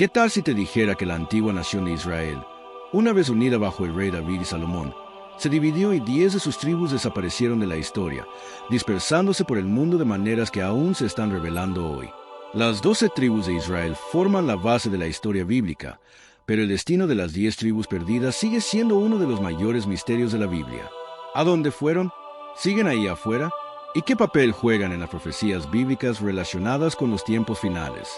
¿Qué tal si te dijera que la antigua nación de Israel, una vez unida bajo el rey David y Salomón, se dividió y 10 de sus tribus desaparecieron de la historia, dispersándose por el mundo de maneras que aún se están revelando hoy? Las 12 tribus de Israel forman la base de la historia bíblica, pero el destino de las 10 tribus perdidas sigue siendo uno de los mayores misterios de la Biblia. ¿A dónde fueron? ¿Siguen ahí afuera? ¿Y qué papel juegan en las profecías bíblicas relacionadas con los tiempos finales?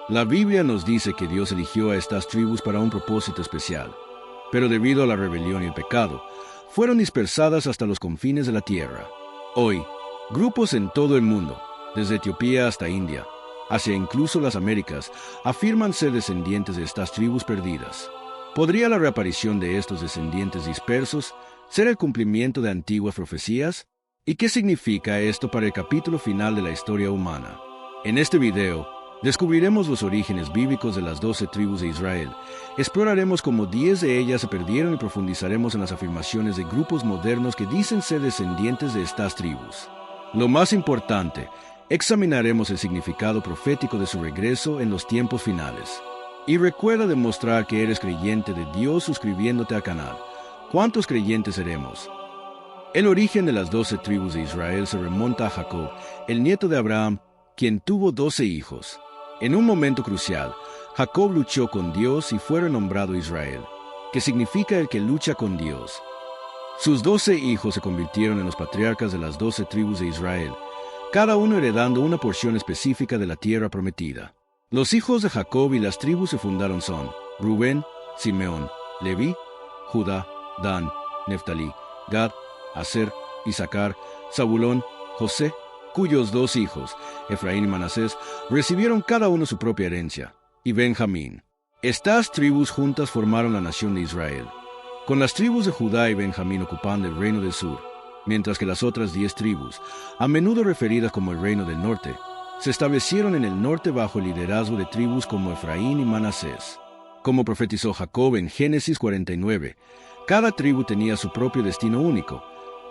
La Biblia nos dice que Dios eligió a estas tribus para un propósito especial, pero debido a la rebelión y el pecado, fueron dispersadas hasta los confines de la tierra. Hoy, grupos en todo el mundo, desde Etiopía hasta India, hacia incluso las Américas, afirman ser descendientes de estas tribus perdidas. ¿Podría la reaparición de estos descendientes dispersos ser el cumplimiento de antiguas profecías? ¿Y qué significa esto para el capítulo final de la historia humana? En este video, descubriremos los orígenes bíblicos de las 12 tribus de Israel, exploraremos cómo 10 de ellas se perdieron y profundizaremos en las afirmaciones de grupos modernos que dicen ser descendientes de estas tribus. Lo más importante, examinaremos el significado profético de su regreso en los tiempos finales. Y recuerda demostrar que eres creyente de Dios suscribiéndote al canal. ¿Cuántos creyentes seremos? El origen de las 12 tribus de Israel se remonta a Jacob, el nieto de Abraham, quien tuvo 12 hijos. En un momento crucial, Jacob luchó con Dios y fue renombrado Israel, que significa el que lucha con Dios. Sus 12 hijos se convirtieron en los patriarcas de las 12 tribus de Israel, cada uno heredando una porción específica de la tierra prometida. Los hijos de Jacob y las tribus se fundaron son Rubén, Simeón, Leví, Judá, Dan, Neftalí, Gad, Aser, Isaacar, Zabulón, José, cuyos 2 hijos, Efraín y Manasés, recibieron cada uno su propia herencia, y Benjamín. Estas tribus juntas formaron la nación de Israel, con las tribus de Judá y Benjamín ocupando el reino del sur, mientras que las otras 10 tribus, a menudo referidas como el reino del norte, se establecieron en el norte bajo el liderazgo de tribus como Efraín y Manasés. Como profetizó Jacob en Génesis 49, cada tribu tenía su propio destino único,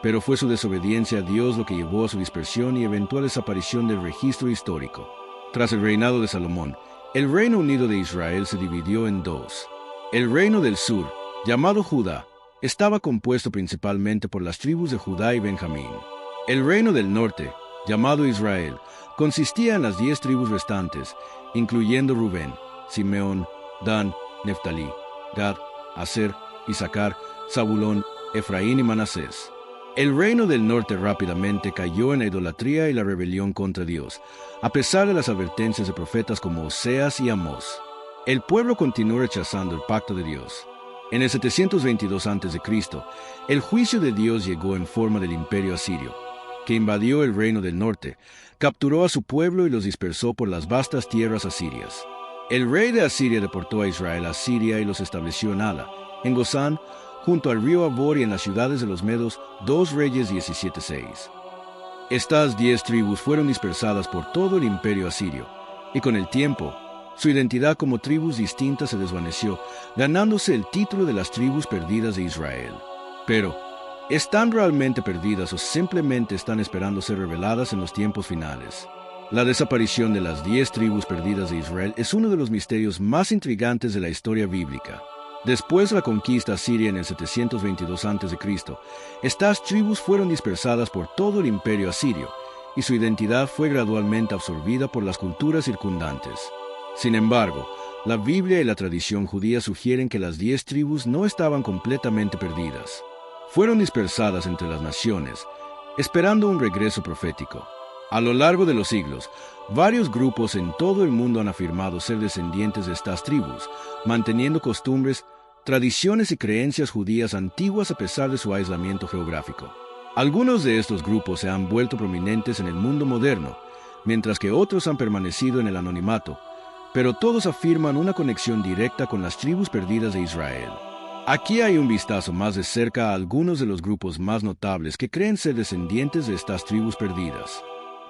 pero fue su desobediencia a Dios lo que llevó a su dispersión y eventual desaparición del registro histórico. Tras el reinado de Salomón, el Reino Unido de Israel se dividió en 2. El reino del sur, llamado Judá, estaba compuesto principalmente por las tribus de Judá y Benjamín. El reino del norte, llamado Israel, consistía en las 10 tribus restantes, incluyendo Rubén, Simeón, Dan, Neftalí, Gad, Aser, Isaacar, Zabulón, Efraín y Manasés. El reino del norte rápidamente cayó en la idolatría y la rebelión contra Dios, a pesar de las advertencias de profetas como Oseas y Amós. El pueblo continuó rechazando el pacto de Dios. En el 722 a.C., el juicio de Dios llegó en forma del imperio asirio, que invadió el reino del norte, capturó a su pueblo y los dispersó por las vastas tierras asirias. El rey de Asiria deportó a Israel a Siria y los estableció en Hala, en Gozán, junto al río Abor y en las ciudades de los Medos, 2 Reyes 17:6. Estas 10 tribus fueron dispersadas por todo el imperio asirio, y con el tiempo, su identidad como tribus distintas se desvaneció, ganándose el título de las tribus perdidas de Israel. Pero, ¿están realmente perdidas o simplemente están esperando ser reveladas en los tiempos finales? La desaparición de las 10 tribus perdidas de Israel es uno de los misterios más intrigantes de la historia bíblica. Después de la conquista asiria en el 722 a.C., estas tribus fueron dispersadas por todo el imperio asirio, y su identidad fue gradualmente absorbida por las culturas circundantes. Sin embargo, la Biblia y la tradición judía sugieren que las 10 tribus no estaban completamente perdidas. Fueron dispersadas entre las naciones, esperando un regreso profético. A lo largo de los siglos, varios grupos en todo el mundo han afirmado ser descendientes de estas tribus, manteniendo costumbres, tradiciones y creencias judías antiguas a pesar de su aislamiento geográfico. Algunos de estos grupos se han vuelto prominentes en el mundo moderno, mientras que otros han permanecido en el anonimato, pero todos afirman una conexión directa con las tribus perdidas de Israel. Aquí hay un vistazo más de cerca a algunos de los grupos más notables que creen ser descendientes de estas tribus perdidas.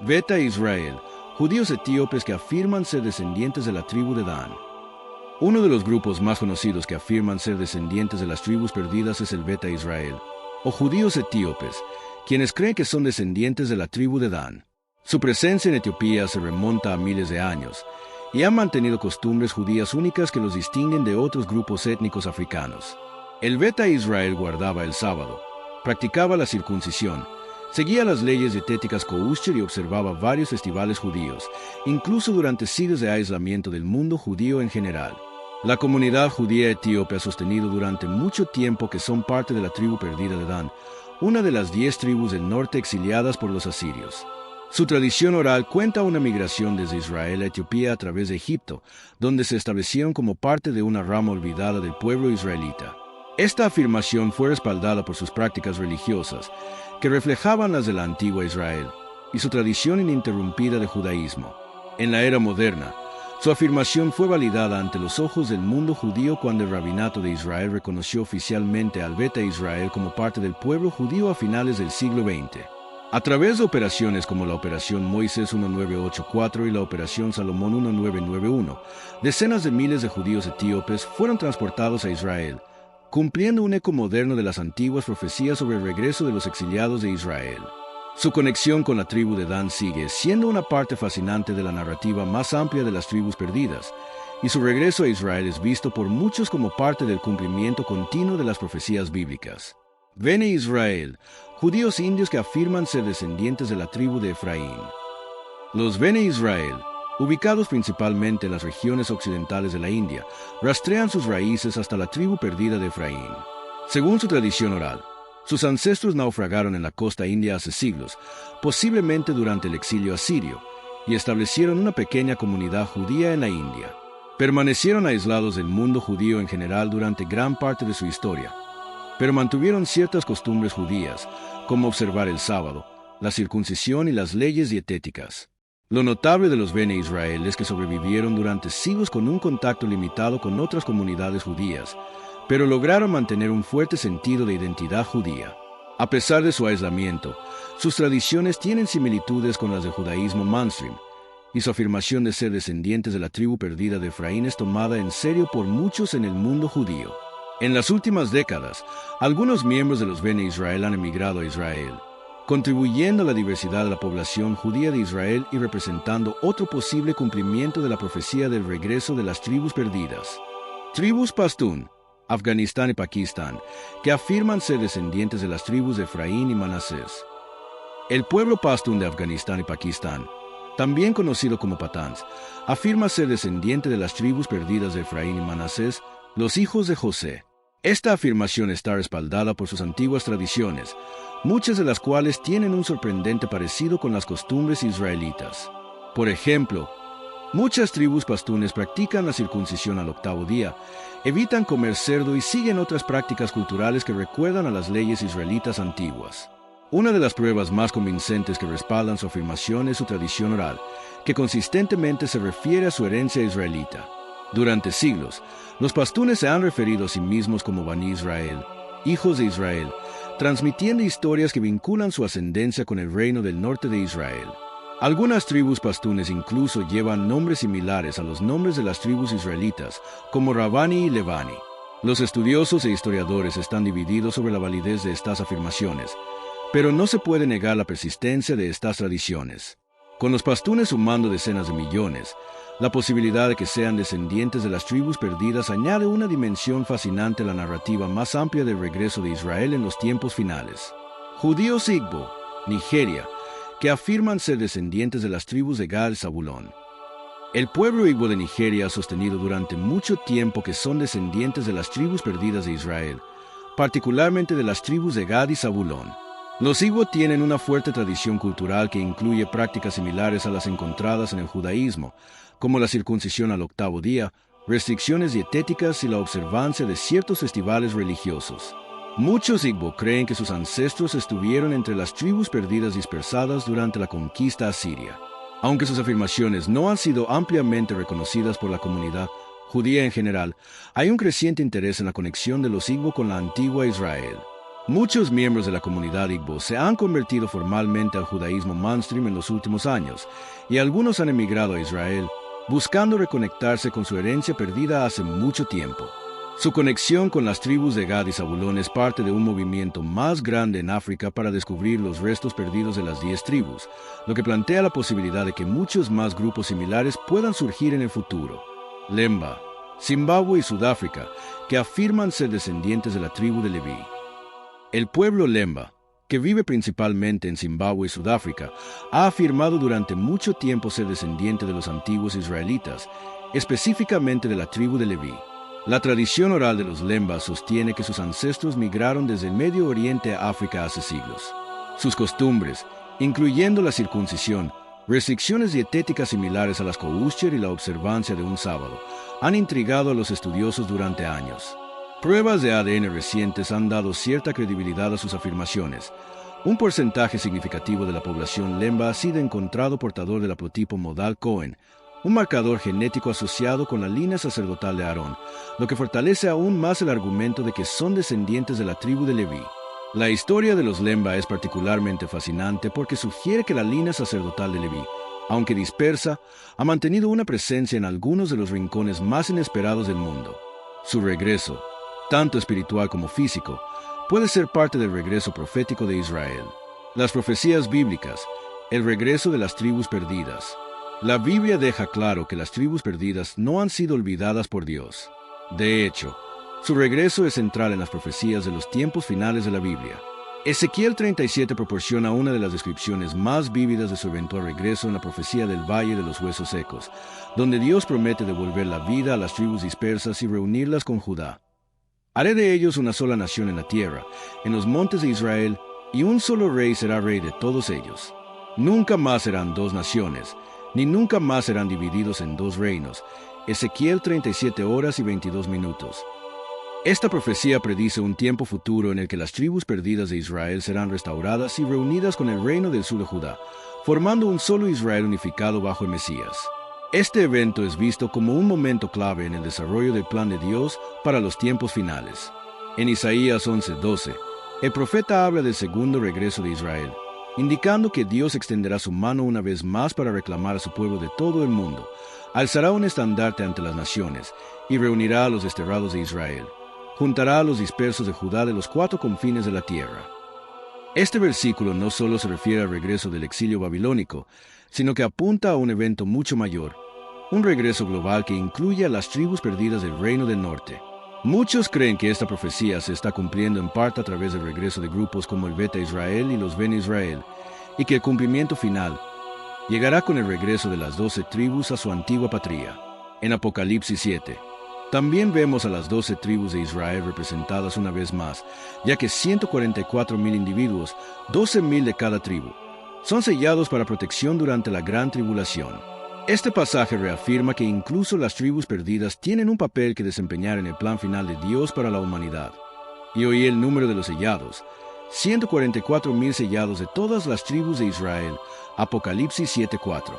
Beta Israel, judíos etíopes que afirman ser descendientes de la tribu de Dan. Uno de los grupos más conocidos que afirman ser descendientes de las tribus perdidas es el Beta Israel, o judíos etíopes, quienes creen que son descendientes de la tribu de Dan. Su presencia en Etiopía se remonta a miles de años, y han mantenido costumbres judías únicas que los distinguen de otros grupos étnicos africanos. El Beta Israel guardaba el sábado, practicaba la circuncisión, seguía las leyes dietéticas kosher y observaba varios festivales judíos, incluso durante siglos de aislamiento del mundo judío en general. La comunidad judía etíope ha sostenido durante mucho tiempo que son parte de la tribu perdida de Dan, una de las 10 tribus del norte exiliadas por los asirios. Su tradición oral cuenta una migración desde Israel a Etiopía a través de Egipto, donde se establecieron como parte de una rama olvidada del pueblo israelita. Esta afirmación fue respaldada por sus prácticas religiosas, que reflejaban las de la antigua Israel, y su tradición ininterrumpida de judaísmo. En la era moderna, su afirmación fue validada ante los ojos del mundo judío cuando el rabinato de Israel reconoció oficialmente al Beta Israel como parte del pueblo judío a finales del siglo XX. A través de operaciones como la Operación Moisés 1984 y la Operación Salomón 1991, decenas de miles de judíos etíopes fueron transportados a Israel, cumpliendo un eco moderno de las antiguas profecías sobre el regreso de los exiliados de Israel. Su conexión con la tribu de Dan sigue siendo una parte fascinante de la narrativa más amplia de las tribus perdidas, y su regreso a Israel es visto por muchos como parte del cumplimiento continuo de las profecías bíblicas. Bene Israel, judíos indios que afirman ser descendientes de la tribu de Efraín. Los Bene Israel, ubicados principalmente en las regiones occidentales de la India, rastrean sus raíces hasta la tribu perdida de Efraín. Según su tradición oral, sus ancestros naufragaron en la costa india hace siglos, posiblemente durante el exilio asirio, y establecieron una pequeña comunidad judía en la India. Permanecieron aislados del mundo judío en general durante gran parte de su historia, pero mantuvieron ciertas costumbres judías, como observar el sábado, la circuncisión y las leyes dietéticas. Lo notable de los Bene Israel es que sobrevivieron durante siglos con un contacto limitado con otras comunidades judías, pero lograron mantener un fuerte sentido de identidad judía. A pesar de su aislamiento, sus tradiciones tienen similitudes con las del judaísmo mainstream, y su afirmación de ser descendientes de la tribu perdida de Efraín es tomada en serio por muchos en el mundo judío. En las últimas décadas, algunos miembros de los Bene Israel han emigrado a Israel, contribuyendo a la diversidad de la población judía de Israel y representando otro posible cumplimiento de la profecía del regreso de las tribus perdidas. Tribus Pastún, Afganistán y Pakistán, que afirman ser descendientes de las tribus de Efraín y Manasés. El pueblo pastún de Afganistán y Pakistán, también conocido como Pathans, afirma ser descendiente de las tribus perdidas de Efraín y Manasés, los hijos de José. Esta afirmación está respaldada por sus antiguas tradiciones, muchas de las cuales tienen un sorprendente parecido con las costumbres israelitas. Por ejemplo, muchas tribus pastunes practican la circuncisión al 8º día, evitan comer cerdo y siguen otras prácticas culturales que recuerdan a las leyes israelitas antiguas. Una de las pruebas más convincentes que respaldan su afirmación es su tradición oral, que consistentemente se refiere a su herencia israelita. Durante siglos, los pastunes se han referido a sí mismos como Bani Israel, hijos de Israel, transmitiendo historias que vinculan su ascendencia con el reino del norte de Israel. Algunas tribus pastunes incluso llevan nombres similares a los nombres de las tribus israelitas, como Rabani y Levani. Los estudiosos e historiadores están divididos sobre la validez de estas afirmaciones, pero no se puede negar la persistencia de estas tradiciones. Con los pastunes sumando decenas de millones, la posibilidad de que sean descendientes de las tribus perdidas añade una dimensión fascinante a la narrativa más amplia del regreso de Israel en los tiempos finales. Judíos Igbo, Nigeria, que afirman ser descendientes de las tribus de Gad y Zabulón. El pueblo Igbo de Nigeria ha sostenido durante mucho tiempo que son descendientes de las tribus perdidas de Israel, particularmente de las tribus de Gad y Zabulón. Los Igbo tienen una fuerte tradición cultural que incluye prácticas similares a las encontradas en el judaísmo, como la circuncisión al 8º día, restricciones dietéticas y la observancia de ciertos festivales religiosos. Muchos Igbo creen que sus ancestros estuvieron entre las tribus perdidas dispersadas durante la conquista asiria. Aunque sus afirmaciones no han sido ampliamente reconocidas por la comunidad judía en general, hay un creciente interés en la conexión de los Igbo con la antigua Israel. Muchos miembros de la comunidad Igbo se han convertido formalmente al judaísmo mainstream en los últimos años, y algunos han emigrado a Israel, buscando reconectarse con su herencia perdida hace mucho tiempo. Su conexión con las tribus de Gad y Zabulón es parte de un movimiento más grande en África para descubrir los restos perdidos de las 10 tribus, lo que plantea la posibilidad de que muchos más grupos similares puedan surgir en el futuro. Lemba, Zimbabue y Sudáfrica, que afirman ser descendientes de la tribu de Leví. El pueblo Lemba, que vive principalmente en Zimbabue y Sudáfrica, ha afirmado durante mucho tiempo ser descendiente de los antiguos israelitas, específicamente de la tribu de Leví. La tradición oral de los Lembas sostiene que sus ancestros migraron desde el Medio Oriente a África hace siglos. Sus costumbres, incluyendo la circuncisión, restricciones dietéticas similares a las kosher y la observancia de un sábado, han intrigado a los estudiosos durante años. Pruebas de ADN recientes han dado cierta credibilidad a sus afirmaciones. Un porcentaje significativo de la población Lemba ha sido encontrado portador del haplotipo modal Cohen, un marcador genético asociado con la línea sacerdotal de Aarón, lo que fortalece aún más el argumento de que son descendientes de la tribu de Leví. La historia de los Lemba es particularmente fascinante porque sugiere que la línea sacerdotal de Leví, aunque dispersa, ha mantenido una presencia en algunos de los rincones más inesperados del mundo. Su regreso, tanto espiritual como físico, puede ser parte del regreso profético de Israel. Las profecías bíblicas, el regreso de las tribus perdidas. La Biblia deja claro que las tribus perdidas no han sido olvidadas por Dios. De hecho, su regreso es central en las profecías de los tiempos finales de la Biblia. Ezequiel 37 proporciona una de las descripciones más vívidas de su eventual regreso en la profecía del Valle de los Huesos Secos, donde Dios promete devolver la vida a las tribus dispersas y reunirlas con Judá. Haré de ellos una sola nación en la tierra, en los montes de Israel, y un solo rey será rey de todos ellos. Nunca más serán dos naciones, ni nunca más serán divididos en dos reinos. Ezequiel 37 horas y 22 minutos. Esta profecía predice un tiempo futuro en el que las tribus perdidas de Israel serán restauradas y reunidas con el reino del sur de Judá, formando un solo Israel unificado bajo el Mesías. Este evento es visto como un momento clave en el desarrollo del plan de Dios para los tiempos finales. En Isaías 11:12, el profeta habla del segundo regreso de Israel, indicando que Dios extenderá su mano una vez más para reclamar a su pueblo de todo el mundo, alzará un estandarte ante las naciones y reunirá a los desterrados de Israel, juntará a los dispersos de Judá de los 4 confines de la tierra. Este versículo no solo se refiere al regreso del exilio babilónico, sino que apunta a un evento mucho mayor, un regreso global que incluye a las tribus perdidas del Reino del Norte. Muchos creen que esta profecía se está cumpliendo en parte a través del regreso de grupos como el Beta Israel y los Ben Israel, y que el cumplimiento final llegará con el regreso de las 12 tribus a su antigua patria. En Apocalipsis 7, también vemos a las 12 tribus de Israel representadas una vez más, ya que 144,000 individuos, 12,000 de cada tribu, son sellados para protección durante la gran tribulación. Este pasaje reafirma que incluso las tribus perdidas tienen un papel que desempeñar en el plan final de Dios para la humanidad. Y oí el número de los sellados, 144,000 sellados de todas las tribus de Israel, Apocalipsis 7:4.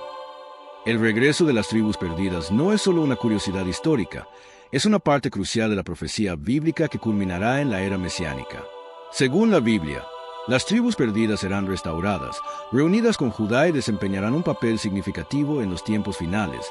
El regreso de las tribus perdidas no es solo una curiosidad histórica, es una parte crucial de la profecía bíblica que culminará en la era mesiánica. Según la Biblia, las tribus perdidas serán restauradas, reunidas con Judá y desempeñarán un papel significativo en los tiempos finales,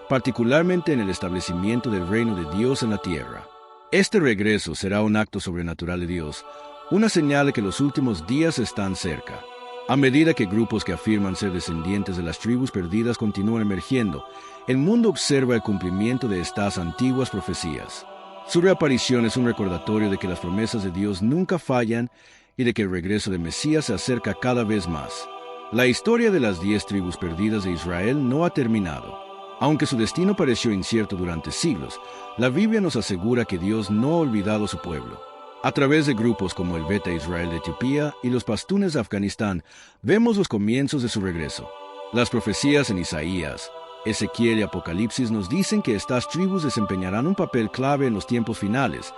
particularmente en el establecimiento del reino de Dios en la tierra. Este regreso será un acto sobrenatural de Dios, una señal de que los últimos días están cerca. A medida que grupos que afirman ser descendientes de las tribus perdidas continúan emergiendo, el mundo observa el cumplimiento de estas antiguas profecías. Su reaparición es un recordatorio de que las promesas de Dios nunca fallan y de que el regreso de Mesías se acerca cada vez más. La historia de las 10 tribus perdidas de Israel no ha terminado. Aunque su destino pareció incierto durante siglos, la Biblia nos asegura que Dios no ha olvidado a su pueblo. A través de grupos como el Beta Israel de Etiopía y los pastunes de Afganistán, vemos los comienzos de su regreso. Las profecías en Isaías, Ezequiel y Apocalipsis nos dicen que estas tribus desempeñarán un papel clave en los tiempos finales,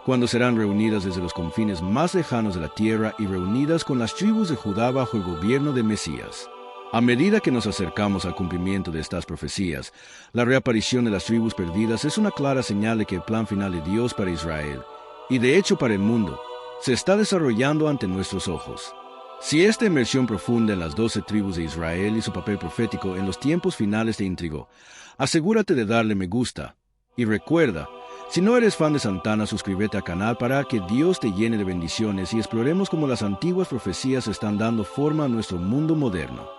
cuando serán reunidas desde los confines más lejanos de la tierra y reunidas con las tribus de Judá bajo el gobierno de Mesías. A medida que nos acercamos al cumplimiento de estas profecías, la reaparición de las tribus perdidas es una clara señal de que el plan final de Dios para Israel, y de hecho para el mundo, se está desarrollando ante nuestros ojos. Si esta inmersión profunda en las 12 tribus de Israel y su papel profético en los tiempos finales te intrigó, asegúrate de darle me gusta, y recuerda Si no eres fan de Santana, suscríbete al canal para que Dios te llene de bendiciones y exploremos cómo las antiguas profecías están dando forma a nuestro mundo moderno.